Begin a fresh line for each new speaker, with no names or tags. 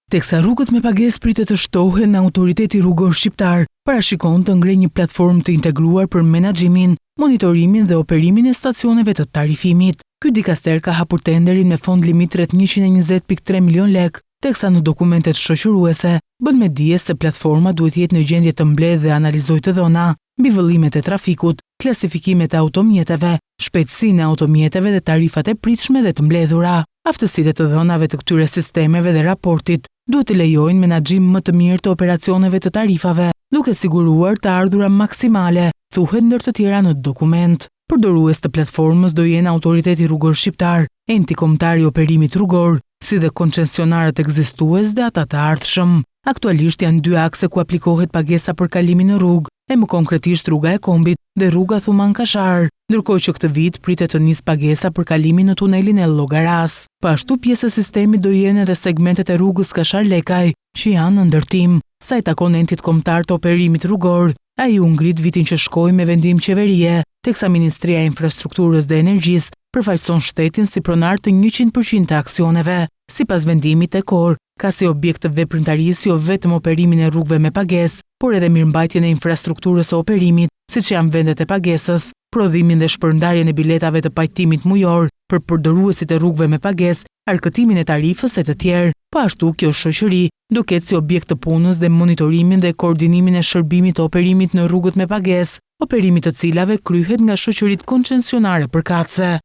Teksa rrugët me pagesë pritet të shtohen, Autoriteti Rrugor Shqiptar parashikon të ngrejë një platformë të integruar për menaxhimin, monitorimin dhe operimin e stacioneve të tarifimit. Ky dikaster ka hapur tenderin me fond limit rreth 120.3 milion lek, teksa në dokumentet shoqëruese bën me dije se platforma duhet jetë në gjendje të mbledhë dhe analizojë të dhëna mbi vëllimet e trafikut, klasifikimet e automjeteve, shpejtësinë e automjeteve dhe tarifat e pritshme dhe të mbledhura. Aftësitë të dhënave të këtyre sistemeve dhe raportit duhet të lejojnë menaxhim më të mirë të operacioneve të tarifave, duke siguruar të ardhura maksimale, thuhet ndër të tjera në dokument. Përdorues të platformës do jenë Autoriteti Rrugor Shqiptar, enti kombëtar i operimit rrugor, si dhe koncesionarët ekzistues dhe ata të ardhshëm. Aktualisht janë 2 akse ku aplikohet pagesa për kalimin në rrugë, e më konkretisht rruga e Kombit dhe rruga Thuman Kashar, ndërkohë që këtë vit pritet të nisë pagesa për kalimin në tunelin e Llogaras. Po ashtu pjesë e sistemit do jenë edhe segmentet e rrugës Kashar-Lekaj, që janë në ndërtim. Sa i takon entit kombëtar të operimit rrugor, ai u ngrit vitin që shkoi me vendim qeverie, teksa Ministria e Infrastrukturës dhe Energjisë përfaqëson shtetin si pronar të 100% të aksioneve. Sipas vendimit tekor, ka si objekt të veprimtarisë jo vetëm operimin e rrugëve me pagesë, por edhe mirëmbajtjen e infrastrukturës së operimit, siç janë vendet e pagesës, prodhimin dhe shpërndarjen e biletave të pajtimit mujor për përdoruesit e rrugëve me pagesë, arkëtimin e tarifës e të tjerë. Po ashtu kjo shoqëri do ketë si objekt të punës dhe monitorimin dhe koordinimin e shërbimit të operimit në rrugët me pagesë, operimit të cilave kryhet nga shoqëritë koncesionare përkatëse.